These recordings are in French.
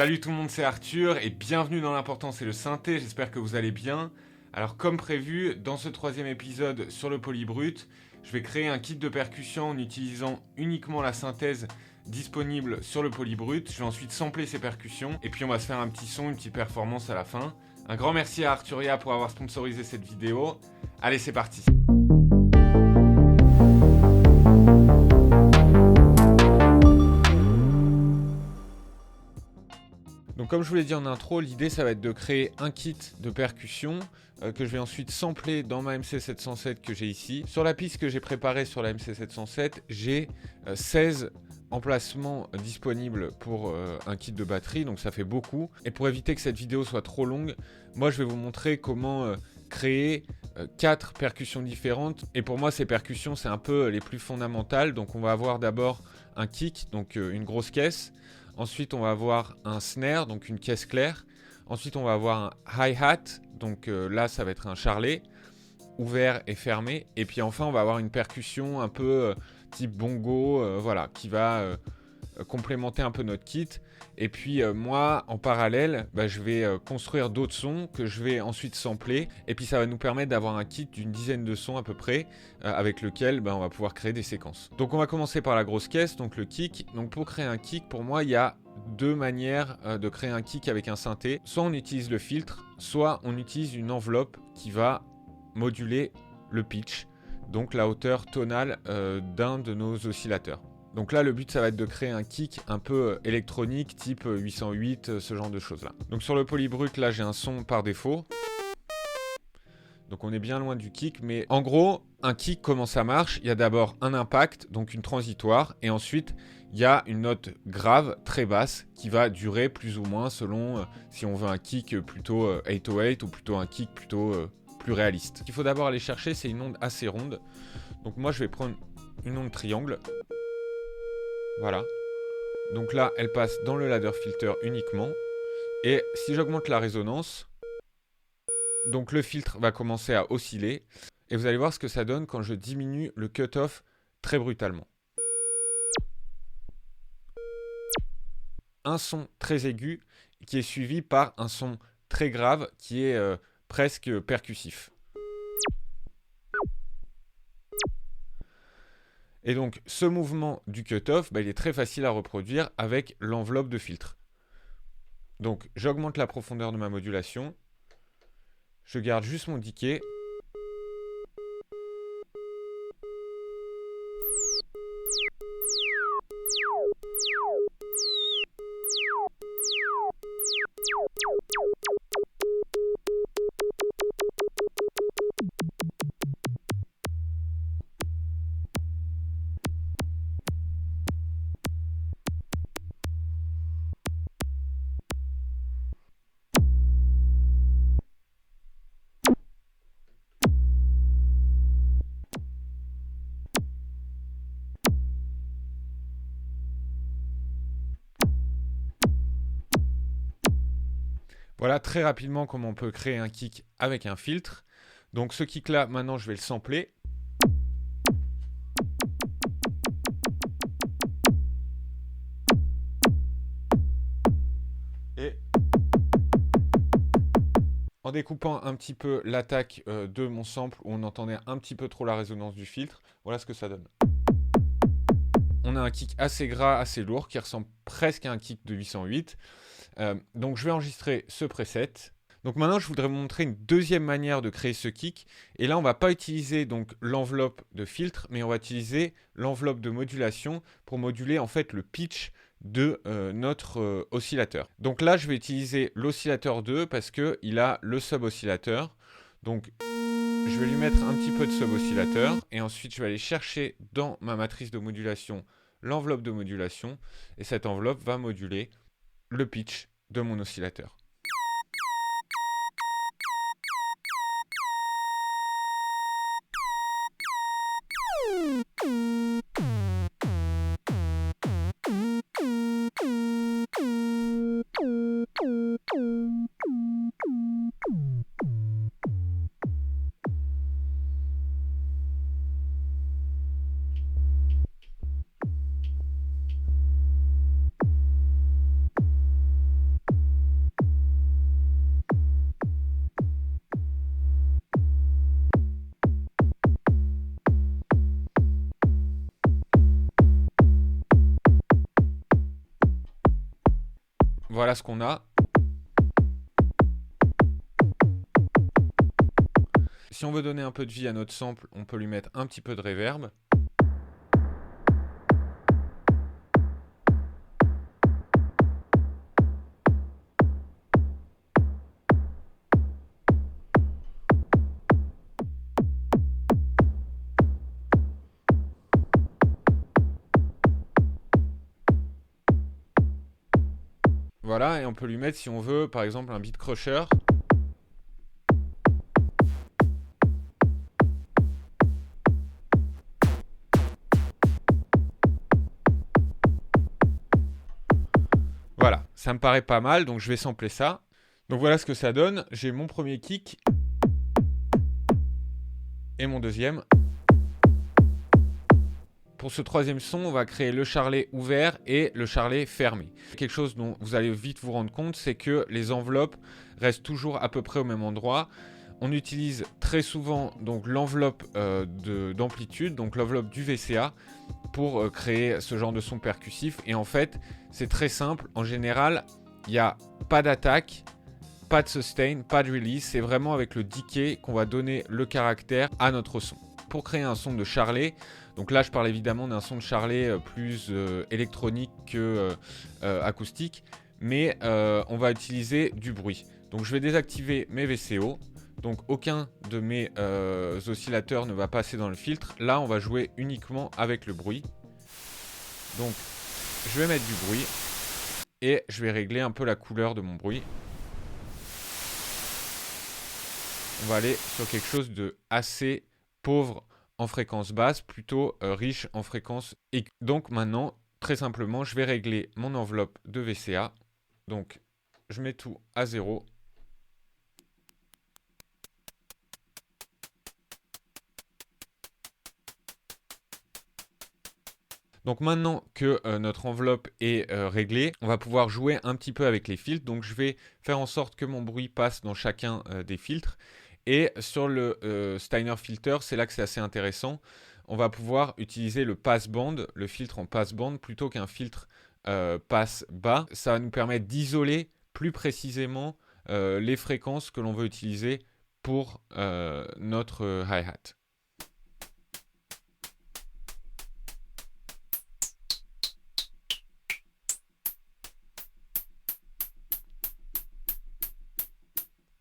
Salut tout le monde, c'est Arthur et bienvenue dans l'important c'est le synthé, j'espère que vous allez bien. Alors comme prévu, dans ce troisième épisode sur le polybrut, je vais créer un kit de percussion en utilisant uniquement la synthèse disponible sur le polybrut. Je vais ensuite sampler ces percussions et puis on va se faire un petit son, une petite performance à la fin. Un grand merci à Arturia pour avoir sponsorisé cette vidéo. Allez, c'est parti. Donc comme je vous l'ai dit en intro, l'idée ça va être de créer un kit de percussion que je vais ensuite sampler dans ma MC707 que j'ai ici. Sur la piste que j'ai préparée sur la MC707, j'ai 16 emplacements disponibles pour un kit de batterie, donc ça fait beaucoup. Et pour éviter que cette vidéo soit trop longue, moi je vais vous montrer comment créer 4 percussions différentes. Et pour moi ces percussions c'est un peu les plus fondamentales. Donc on va avoir d'abord un kick, donc une grosse caisse. Ensuite, on va avoir un snare, donc une caisse claire. Ensuite, on va avoir un hi-hat, donc là, ça va être un charlet, ouvert et fermé. Et puis enfin, on va avoir une percussion un peu type bongo, voilà, qui va complémenter un peu notre kit. Et puis moi, en parallèle, je vais construire d'autres sons que je vais ensuite sampler. Et puis ça va nous permettre d'avoir un kit d'une dizaine de sons à peu près, avec lequel on va pouvoir créer des séquences. Donc on va commencer par la grosse caisse, donc le kick. Donc pour créer un kick, pour moi, il y a deux manières de créer un kick avec un synthé. Soit on utilise le filtre, soit on utilise une enveloppe qui va moduler le pitch, donc la hauteur tonale d'un de nos oscillateurs. Donc là, le but, ça va être de créer un kick un peu électronique, type 808, ce genre de choses-là. Donc sur le polybrut, là, j'ai un son par défaut. Donc on est bien loin du kick, mais en gros, un kick, comment ça marche? Il y a d'abord un impact, donc une transitoire, et ensuite, il y a une note grave, très basse, qui va durer plus ou moins selon si on veut un kick plutôt 808 ou plutôt un kick plutôt plus réaliste. Ce qu'il faut d'abord aller chercher, c'est une onde assez ronde. Donc moi, je vais prendre une onde triangle. Voilà. Donc là, elle passe dans le ladder filter uniquement. Et si j'augmente la résonance, donc le filtre va commencer à osciller. Et vous allez voir ce que ça donne quand je diminue le cutoff très brutalement. Un son très aigu qui est suivi par un son très grave qui est presque percussif. Et donc, ce mouvement du cutoff, il est très facile à reproduire avec l'enveloppe de filtre. Donc, j'augmente la profondeur de ma modulation. Je garde juste mon decay. Voilà très rapidement comment on peut créer un kick avec un filtre. Donc ce kick là, maintenant je vais le sampler. Et en découpant un petit peu l'attaque de mon sample où on entendait un petit peu trop la résonance du filtre, voilà ce que ça donne. On a un kick assez gras, assez lourd, qui ressemble presque à un kick de 808. Donc je vais enregistrer ce preset. Donc maintenant, je voudrais vous montrer une deuxième manière de créer ce kick. Et là, on ne va pas utiliser donc l'enveloppe de filtre, mais on va utiliser l'enveloppe de modulation pour moduler en fait le pitch de notre oscillateur. Donc là, je vais utiliser l'oscillateur 2 parce qu'il a le sub-oscillateur. Donc je vais lui mettre un petit peu de sub-oscillateur et ensuite je vais aller chercher dans ma matrice de modulation l'enveloppe de modulation et cette enveloppe va moduler le pitch de mon oscillateur. voilà ce qu'on a. Si on veut donner un peu de vie à notre sample, on peut lui mettre un petit peu de reverb. Voilà, et on peut lui mettre, si on veut, par exemple, un beat crusher. Voilà, ça me paraît pas mal, donc je vais sampler ça. Donc voilà ce que ça donne. J'ai mon premier kick et mon deuxième. Pour ce troisième son, on va créer le charlet ouvert et le charlet fermé. Quelque chose dont vous allez vite vous rendre compte, c'est que les enveloppes restent toujours à peu près au même endroit. On utilise très souvent donc l'enveloppe d'amplitude, donc l'enveloppe du VCA, pour créer ce genre de son percussif. Et en fait, c'est très simple. En général, il n'y a pas d'attaque, pas de sustain, pas de release. C'est vraiment avec le decay qu'on va donner le caractère à notre son. Pour créer un son de charlet, donc là je parle évidemment d'un son de charlet plus électronique que acoustique, mais on va utiliser du bruit. Donc je vais désactiver mes VCO. Donc aucun de mes oscillateurs ne va passer dans le filtre. Là on va jouer uniquement avec le bruit. Donc je vais mettre du bruit et je vais régler un peu la couleur de mon bruit. On va aller sur quelque chose de assez pauvre en fréquence basse, plutôt riche en fréquence aiguë. Donc maintenant, très simplement, je vais régler mon enveloppe de VCA. Donc je mets tout à 0. Donc maintenant que notre enveloppe est réglée, on va pouvoir jouer un petit peu avec les filtres. Donc je vais faire en sorte que mon bruit passe dans chacun des filtres. Et sur le Steiner Filter, c'est là que c'est assez intéressant. On va pouvoir utiliser le passband, le filtre en passband, plutôt qu'un filtre passe bas. Ça va nous permettre d'isoler plus précisément les fréquences que l'on veut utiliser pour notre hi-hat.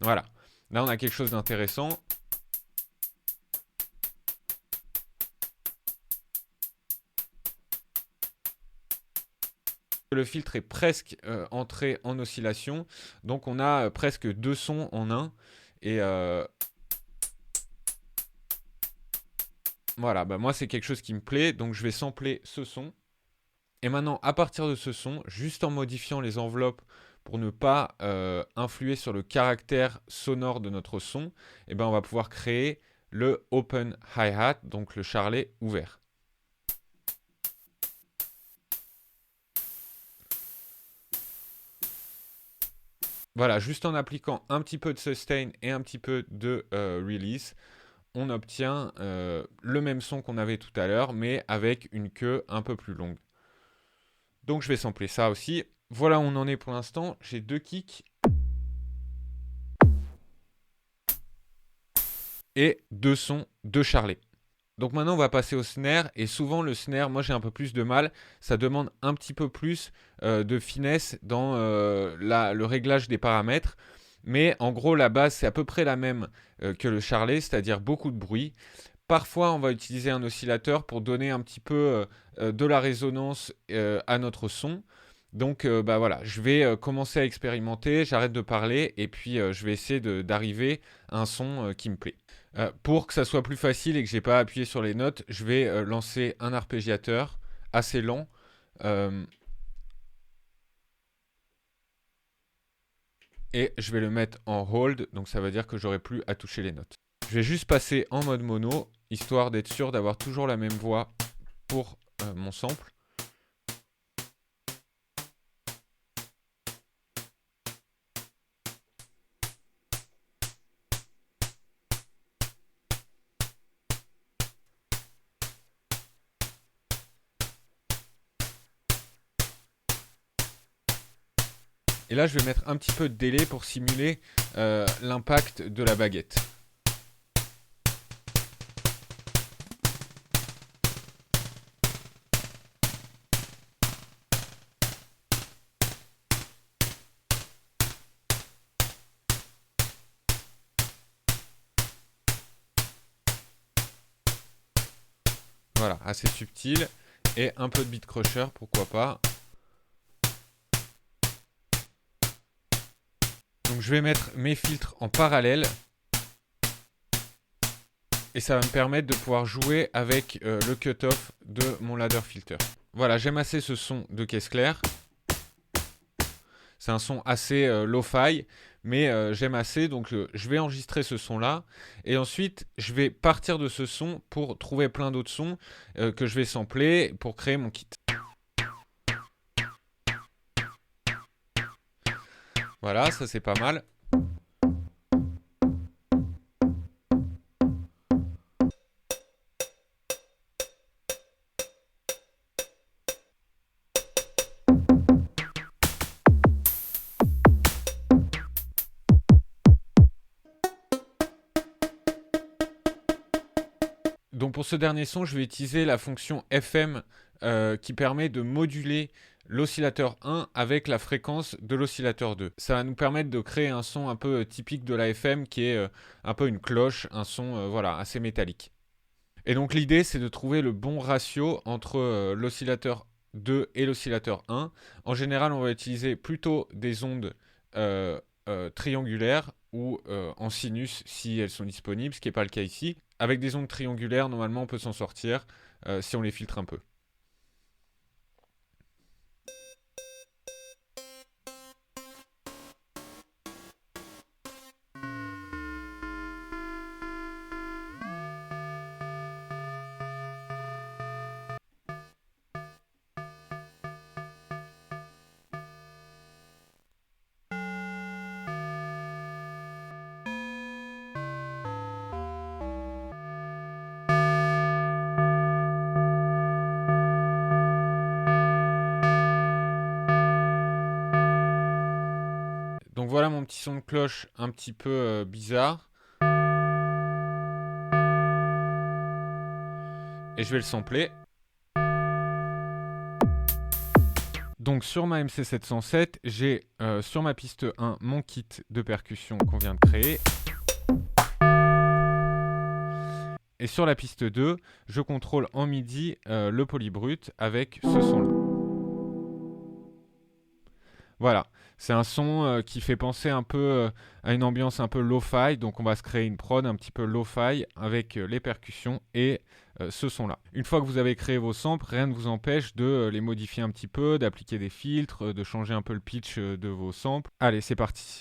Voilà, là on a quelque chose d'intéressant. Le filtre est presque entré en oscillation, donc on a presque deux sons en un. Et voilà, bah moi c'est quelque chose qui me plaît, donc je vais sampler ce son. Et maintenant, à partir de ce son, juste en modifiant les enveloppes pour ne pas influer sur le caractère sonore de notre son, eh ben on va pouvoir créer le open hi-hat, donc le charlet ouvert. Voilà, juste en appliquant un petit peu de sustain et un petit peu de release, on obtient le même son qu'on avait tout à l'heure, mais avec une queue un peu plus longue. Donc je vais sampler ça aussi. Voilà où on en est pour l'instant. J'ai deux kicks et deux sons de charlet. Donc maintenant on va passer au snare, et souvent le snare, moi j'ai un peu plus de mal, ça demande un petit peu plus de finesse dans le réglage des paramètres, mais en gros la base c'est à peu près la même que le charlet, c'est-à-dire beaucoup de bruit. Parfois on va utiliser un oscillateur pour donner un petit peu de la résonance à notre son. Donc bah voilà, je vais commencer à expérimenter, j'arrête de parler et puis je vais essayer d'arriver à un son qui me plaît. Pour que ça soit plus facile et que je n'ai pas appuyé sur les notes, je vais lancer un arpégiateur assez lent. Et je vais le mettre en hold, donc ça veut dire que j'aurai plus à toucher les notes. Je vais juste passer en mode mono, histoire d'être sûr d'avoir toujours la même voix pour mon sample. Et là, je vais mettre un petit peu de délai pour simuler l'impact de la baguette. Voilà, assez subtil. Et un peu de beat crusher, pourquoi pas. Donc je vais mettre mes filtres en parallèle. Et ça va me permettre de pouvoir jouer avec le cutoff de mon ladder filter. Voilà, j'aime assez ce son de caisse claire. C'est un son assez lo-fi, mais j'aime assez, donc je vais enregistrer ce son-là. Et ensuite, je vais partir de ce son pour trouver plein d'autres sons que je vais sampler pour créer mon kit. Voilà, ça c'est pas mal. Donc pour ce dernier son, je vais utiliser la fonction FM qui permet de moduler l'oscillateur 1 avec la fréquence de l'oscillateur 2. Ça va nous permettre de créer un son un peu typique de la FM qui est un peu une cloche, un son voilà, assez métallique. Et donc l'idée c'est de trouver le bon ratio entre l'oscillateur 2 et l'oscillateur 1. En général, on va utiliser plutôt des ondes triangulaires ou en sinus si elles sont disponibles, ce qui n'est pas le cas ici. Avec des ondes triangulaires, normalement on peut s'en sortir si on les filtre un peu. Donc voilà mon petit son de cloche un petit peu bizarre. Et je vais le sampler. Donc sur ma MC707, j'ai sur ma piste 1 mon kit de percussion qu'on vient de créer. Et sur la piste 2, je contrôle en MIDI le polybrut avec ce son-là. Voilà, c'est un son qui fait penser un peu à une ambiance un peu lo-fi, donc on va se créer une prod un petit peu lo-fi avec les percussions et ce son-là. Une fois que vous avez créé vos samples, rien ne vous empêche de les modifier un petit peu, d'appliquer des filtres, de changer un peu le pitch de vos samples. Allez, c'est parti.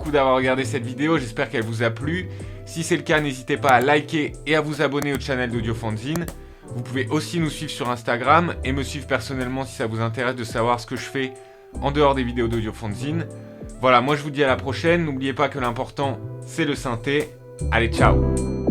beaucoup d'avoir regardé cette vidéo, j'espère qu'elle vous a plu. Si c'est le cas, n'hésitez pas à liker et à vous abonner au channel d'AudioFanzine. Vous pouvez aussi nous suivre sur Instagram et me suivre personnellement si ça vous intéresse de savoir ce que je fais en dehors des vidéos d'AudioFanzine. Voilà, moi je vous dis à la prochaine. N'oubliez pas que l'important, c'est le synthé. Allez, ciao!